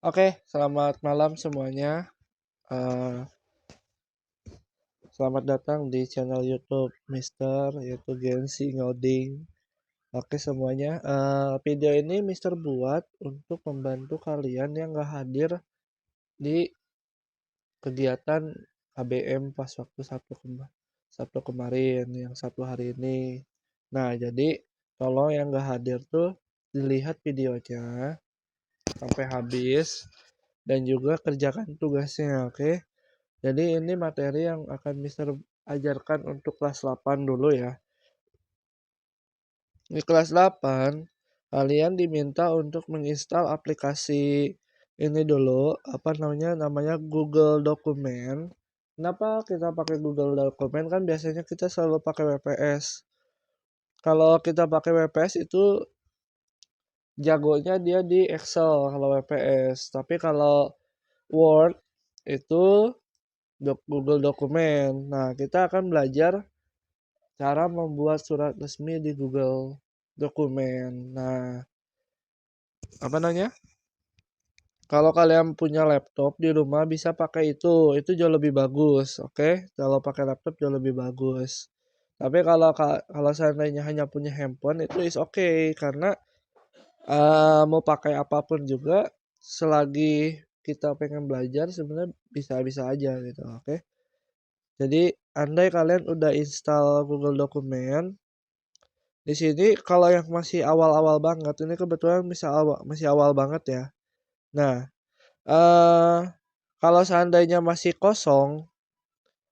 Oke, selamat malam semuanya. Eh, Selamat datang di channel YouTube Mister, yaitu Gensi Ngoding. Oke semuanya, video ini Mister buat untuk membantu kalian yang gak hadir di kegiatan KBM pas waktu Sabtu kemarin, yang satu hari ini. Nah, jadi tolong yang gak hadir tuh dilihat videonya sampai habis dan juga kerjakan tugasnya, oke? Jadi ini materi yang akan Mister ajarkan untuk kelas 8 dulu ya. Di kelas 8, kalian diminta untuk menginstal aplikasi ini dulu, namanya Google Dokumen. Kenapa kita pakai Google Dokumen? Kan biasanya kita selalu pakai WPS. Kalau kita pakai WPS itu jagonya dia di Excel kalau WPS. Tapi kalau Word itu Google Dokumen. Nah, kita akan belajar cara membuat surat resmi di Google Dokumen. Nah, apa namanya? Kalau kalian punya laptop di rumah bisa pakai itu jauh lebih bagus, oke? Kalau pakai laptop jauh lebih bagus. Tapi kalau seandainya hanya punya handphone itu is oke karena mau pakai apapun juga selagi kita pengen belajar sebenarnya bisa-bisa aja gitu, oke? Jadi andai kalian udah install Google Dokumen, di sini kalau yang masih awal-awal banget, ini kebetulan masih awal banget ya. Nah, eh kalau seandainya masih kosong,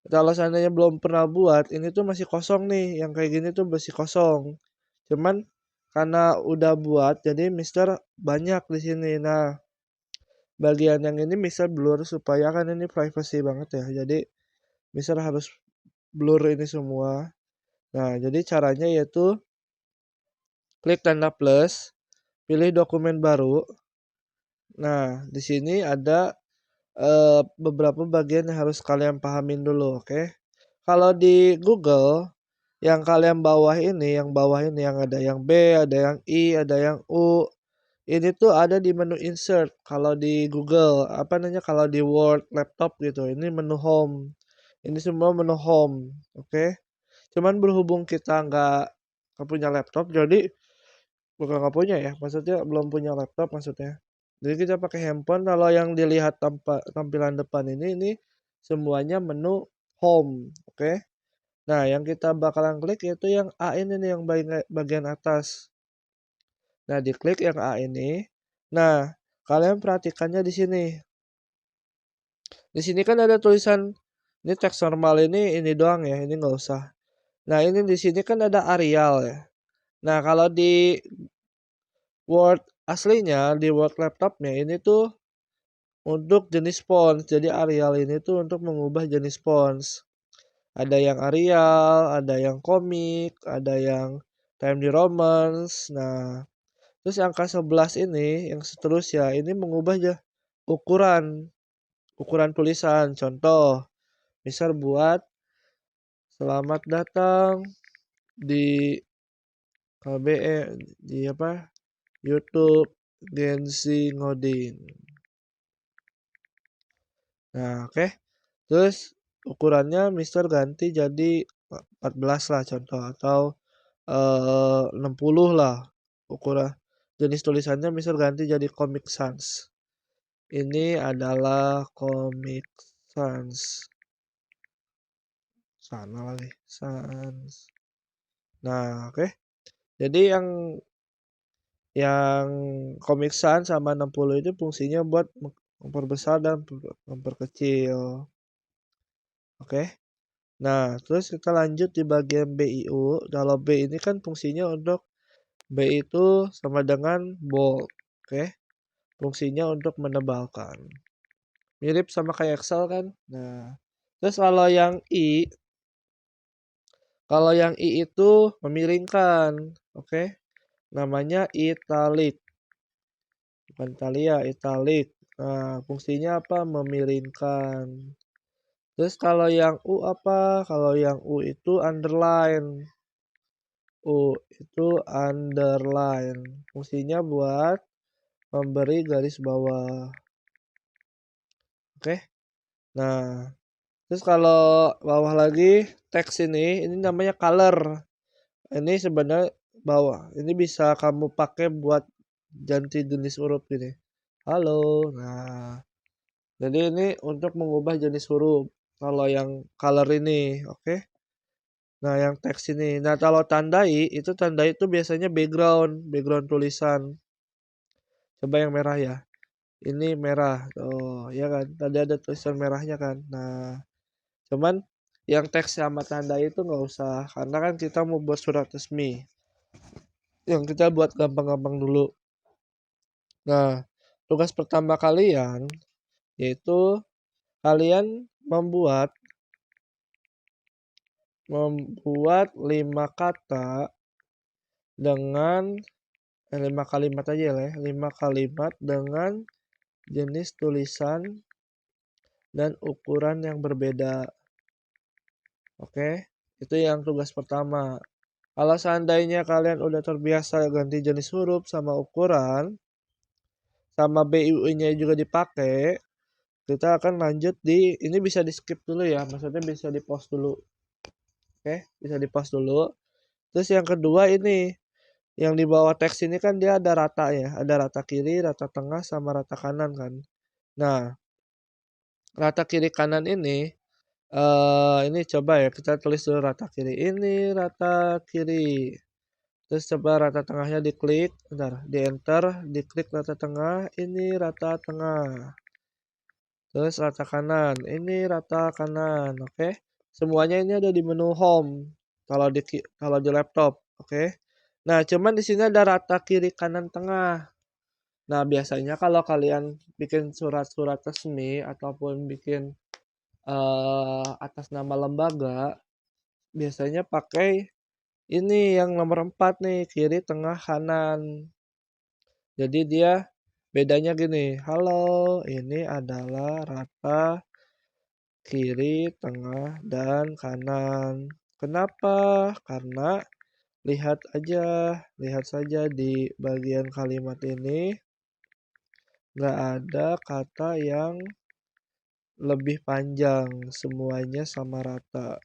kalau seandainya belum pernah buat, ini tuh masih kosong nih, yang kayak gini tuh masih kosong. Cuman karena udah buat, jadi Mister banyak di sini. Nah, bagian yang ini Mister blur supaya kan ini privacy banget ya. Jadi Mister harus blur ini semua. Nah, jadi caranya yaitu klik tanda plus, pilih dokumen baru. Nah, di sini ada beberapa bagian yang harus kalian pahamin dulu, oke? Kalau di Google, yang kalian bawah ini yang ada yang B, ada yang I, ada yang U. Ini tuh ada di menu insert. Kalau di Google, kalau di Word, laptop gitu, ini menu home. Ini semua menu home, oke? Cuman berhubung kita nggak punya laptop, jadi bukan nggak punya ya, maksudnya belum punya laptop maksudnya. Jadi kita pakai handphone. Kalau yang dilihat tampilan depan ini semuanya menu home, oke? Nah, yang kita bakalan klik yaitu yang A ini nih, yang bagian atas. Nah, diklik yang A ini. Nah, kalian perhatikannya di sini. Di sini kan ada tulisan, ini teks normal, ini doang ya, ini nggak usah. Nah, ini di sini kan ada Arial ya. Nah, kalau di Word aslinya, di Word laptopnya ini tuh untuk jenis font. Jadi Arial ini tuh untuk mengubah jenis font. Ada yang Arial, ada yang komik, ada yang Time New Romans. Nah, terus angka 11 ini, yang seterusnya, ini mengubah aja ukuran tulisan. Contoh, misal buat selamat datang di KBE, di apa? YouTube Gensi Ngoding. Nah, oke. Terus ukurannya Mister ganti jadi 14 lah contoh, atau 60 lah ukuran. Jenis tulisannya Mister ganti jadi Comic Sans. Ini adalah Comic Sans. Sana lagi, Sans. Nah, oke. Jadi yang Comic Sans sama 60 itu fungsinya buat memperbesar dan memperkecil. Oke. Nah, terus kita lanjut di bagian BIU. Kalau B ini kan fungsinya untuk B itu sama dengan bold. Oke. Fungsinya untuk menebalkan. Mirip sama kayak Excel kan? Nah, terus kalau yang I itu memiringkan. Oke. Namanya italic. Bukan Italia, italic. Nah, fungsinya apa? Memiringkan. Terus kalau yang U apa? Kalau yang U itu underline. U itu underline. Fungsinya buat memberi garis bawah. Oke. Nah, terus kalau bawah lagi teks ini namanya color. Ini sebenarnya bawah. Ini bisa kamu pakai buat ganti jenis huruf gini. Halo. Nah, jadi ini untuk mengubah jenis huruf. Kalau yang color ini, oke. Nah, yang teks ini. Nah, kalau tandai itu biasanya background tulisan. Coba yang merah ya. Ini merah. Oh, ya kan? Tadi ada tulisan merahnya kan. Nah, cuman yang teks sama tanda itu nggak usah, karena kan kita mau buat surat resmi. Yang kita buat gampang-gampang dulu. Nah, tugas pertama kalian yaitu kalian membuat 5 kata dengan 5 kalimat aja ya, 5 kalimat dengan jenis tulisan dan ukuran yang berbeda. Oke, itu yang tugas pertama. Kalau seandainya kalian udah terbiasa ganti jenis huruf sama ukuran, sama BUI-nya juga dipakai, kita akan lanjut ini bisa di skip dulu ya, maksudnya bisa di pause dulu. Oke, bisa di pause dulu. Terus yang kedua ini, yang di bawah teks ini kan dia ada rata ya, ada rata kiri, rata tengah, sama rata kanan kan. Nah, rata kiri kanan ini coba ya kita tulis dulu rata kiri ini, rata kiri. Terus coba rata tengahnya diklik, bentar, di enter, diklik rata tengah, ini rata tengah. Terus rata kanan, ini rata kanan, oke. Semuanya ini ada di menu home kalau di laptop, oke. Nah, cuman di sini ada rata kiri kanan tengah. Nah, biasanya kalau kalian bikin surat-surat resmi ataupun bikin atas nama lembaga, biasanya pakai ini yang nomor 4 nih, kiri tengah kanan. Jadi dia bedanya gini, halo, ini adalah rata kiri, tengah, dan kanan. Kenapa? Karena lihat saja di bagian kalimat ini nggak ada kata yang lebih panjang, semuanya sama rata,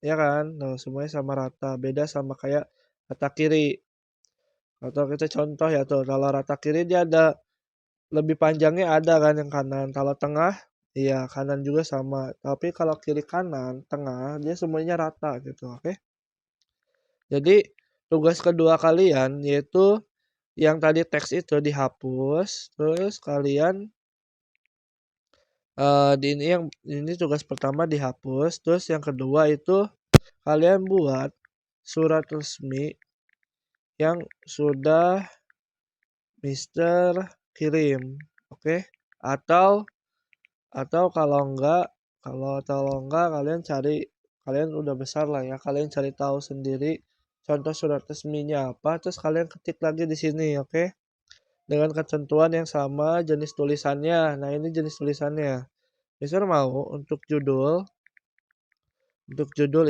ya kan? Nah, semuanya sama rata, beda sama kayak rata kiri. Atau kita contoh ya tuh, kalau rata kiri dia ada lebih panjangnya ada kan yang kanan. Kalau tengah, iya kanan juga sama. Tapi kalau kiri kanan, tengah, dia semuanya rata gitu, oke? Jadi tugas kedua kalian yaitu yang tadi teks itu dihapus, terus kalian di ini tugas pertama dihapus, terus yang kedua itu kalian buat surat resmi yang sudah Mister kirim, oke? Atau kalau enggak kalian udah besar lah ya, kalian cari tahu sendiri contoh surat resminya apa, terus kalian ketik lagi di sini, oke? Dengan ketentuan yang sama jenis tulisannya. Nah, ini jenis tulisannya. Mister mau untuk judul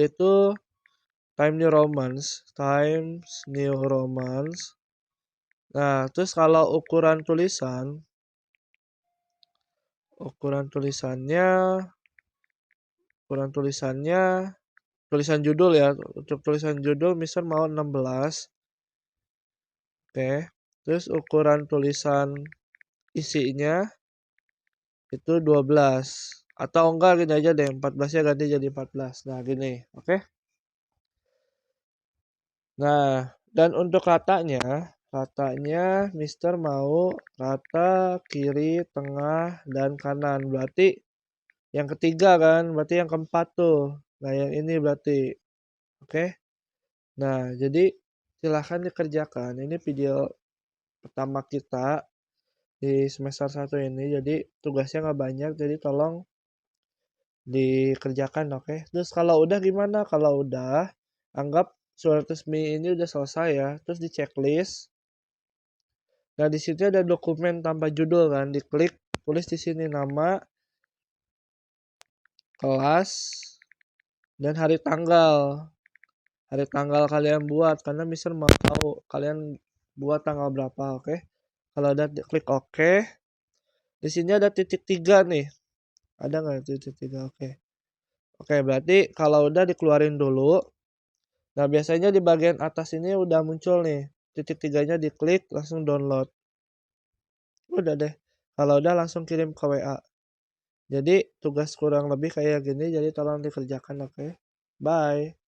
itu Times New Romance. Nah, terus kalau ukuran tulisan judul ya. Untuk tulisan judul Mister mau 16. Oke. Terus ukuran tulisan isinya itu 12. Atau enggak gini aja deh, 14 ya ganti jadi 14. Nah, gini. Oke. Nah, dan untuk ratanya Mister mau rata kiri, tengah, dan kanan. Berarti yang ketiga kan, berarti yang keempat tuh. Nah, yang ini berarti. Oke. Nah, jadi silahkan dikerjakan. Ini video pertama kita di semester 1 ini. Jadi tugasnya nggak banyak, jadi tolong dikerjakan, oke. Terus kalau udah gimana? Kalau udah, anggap surat resmi ini udah selesai ya. Terus di checklist. Nah, di situ ada dokumen tanpa judul kan. Diklik, tulis di sini nama, kelas, dan hari tanggal. Hari tanggal kalian buat karena Mister mau tahu kalian buat tanggal berapa, oke? Kalau udah klik oke. Di sini ada titik 3 nih. Ada nggak titik 3? Oke. Oke, berarti kalau udah dikeluarin dulu. Nah, biasanya di bagian atas ini udah muncul nih. Titik 3-nya diklik, langsung download. Udah deh. Kalau udah langsung kirim ke WA. Jadi tugas kurang lebih kayak gini, jadi tolong dikerjakan, oke? Bye.